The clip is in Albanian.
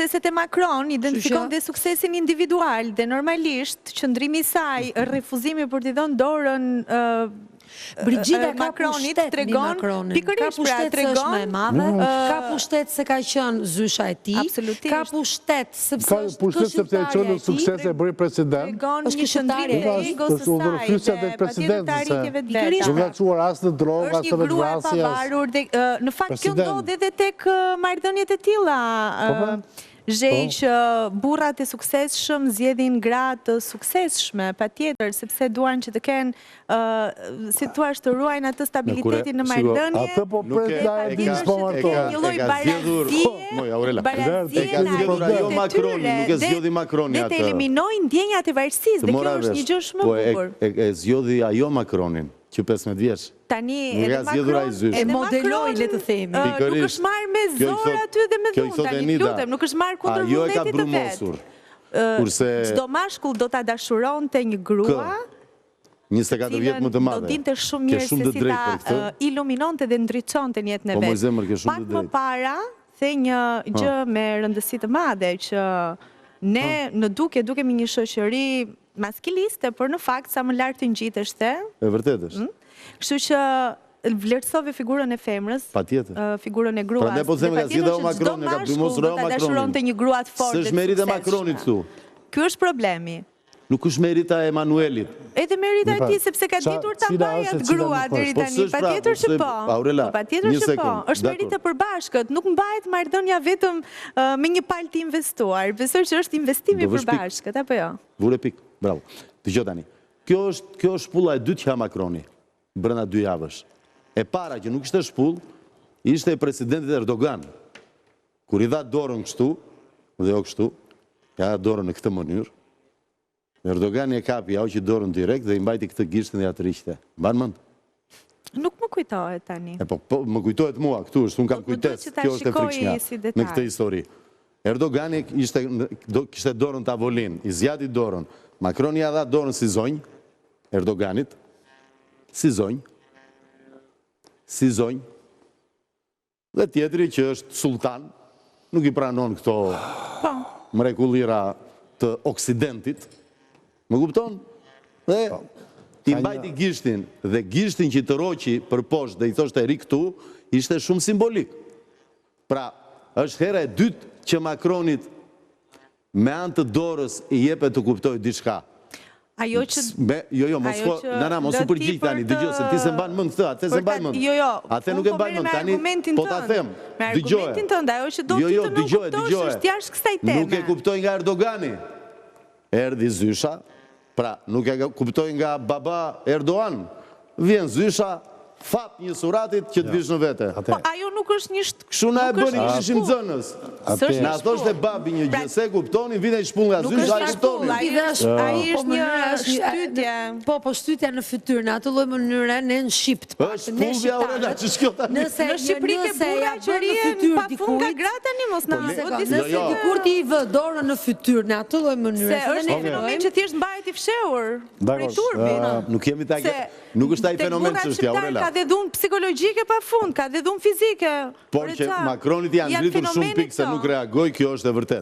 sukseset e Macron identifikon dhe suksesin individual dhe normalisht qëndrimi i saj, refuzimi për t'i dhënë dorën Brigida ka Macronit pushtet tregon Macronin. pikërisht Ka pushtet se është më e madhe, ka pushtet se ka qenë zysha e tij, ka pushtet sepse është sepse e qenë sukses e bëri president. Tregon një qëndrim të egos së saj dhe patjetërtaritjeve të veta. Nuk ka çuar as në drogë, as në Është një grua e pavarur dhe në fakt kjo ndodh edhe tek marrëdhëniet e tilla. Zhej që burrat e suksesshëm zgjedhin gra të suksesshme, patjetër, sepse duan që të kenë, si thua, të ruajnë atë stabilitetin në marrëdhënie. Atë po pret la e di s'po martohet. Një lloj barazie nuk e zgjodhi Macroni atë. Dhe të eliminojnë ndjenjat e varësisë, dhe kjo është një gjë shumë e bukur. E zgjodhi ajo Macronin, që 15 vjeç. Tani edhe Macron e modeloi, le të themi. Nuk është marrë me zorë aty dhe me dhunë, tani lutem, nuk është marrë kundër vullnetit të vetë. Çdo mashkull do ta dashuronte një grua 24 vjet më të madhe. Do dinte shumë mirë se si ta iluminonte dhe ndriçonte në jetën e vet. Pak më para the një gjë me rëndësi të madhe që ne në dukemi një shoqëri maskiliste, por në fakt sa më lart të ngjiteshte. E vërtetë është. Kështu që vlerësove figurën e femrës, figurën e gruas. Prandaj po them nga zgjidhja e Macronit, ka bimosur ta dashuronte një grua të fortë. S'është merita e Macronit këtu. Ky është problemi. Nuk është merita e Emanuelit. Edhe merita e tij sepse ka ditur ta mbajë atë grua deri tani. Patjetër që po. Patjetër që po. Është meritë e përbashkët. Nuk mbahet marrëdhënia vetëm me një palë të investuar. Besoj që është investim i përbashkët, apo jo? Vure pik. Bravo. Dëgjoj tani. Kjo është shpulla e dytë që ka Macroni brenda 2 javësh. E para që nuk ishte shpull, ishte presidenti Erdogan. Kur i dha dorën kështu, dhe jo kështu, ka dorën në këtë mënyrë, Erdogan e kapi që dorën direkt dhe i mbajti këtë gishtin dhe atë riqte. Mban mend? Nuk më kujtohet tani. Po, më kujtohet mua, këtu është, unë kam kujtes, kjo është e frikshmja në këtë histori. Erdogani kishte dorën tavolin, i zjati dorën. Macroni ja dha dorën si zonjë, Erdoganit, si zonjë, dhe tjetri që është sultan, nuk i pranon këto mrekullira të Oksidentit, më kupton? Dhe i mbajti gishtin, dhe gishtin që të roqi për poshtë dhe i thoshte ri këtu, ishte shumë simbolik. Pra, është hera e dytë që Macronit me anë të dorës i jepet të kuptoj diçka. Ajo që... Jo, mos u përgjigj tani, dëgjoj, se ti se mban mend këtë, atë se mban mend. Atë nuk e mban mend tani, po ta them. Me argumentin tënd, ajo që do ti të nuk kuptosh është jashtë kësaj teme. Nuk e kuptoj nga Erdogani. Erdhi Zysha, pra nuk e kuptoj nga baba Erdogan. Vjen Zysha, fap një suratit që të vish në vete. Po ajo nuk është një Kështu na e bëni që ishim zënës. Na thoshte babi një gjë, se kuptoni, vjen i shpull nga Zysha, ai kuptoni. Ai është një shtytje. Po shtytja në fytyrë, në atë lloj mënyre ne në Shqipt. Është shpullja Aurela, ç'shkjo tani. Në Shqipëri ke burra që rihen pa fund nga gratë tani mos na Nëse dikur ti i vë dorën në fytyrë në atë lloj mënyre. Se është një fenomen që thjesht mbahet i fshehur. Prej turbin. Nuk jemi ta nuk është ai fenomen ç'është Aurela. Ka dhe dhunë psikologjike pa fund, ka dhe dhunë fizike. Por që Macronit janë ngritur shumë pikë se nuk reagoj, kjo është e vërtet.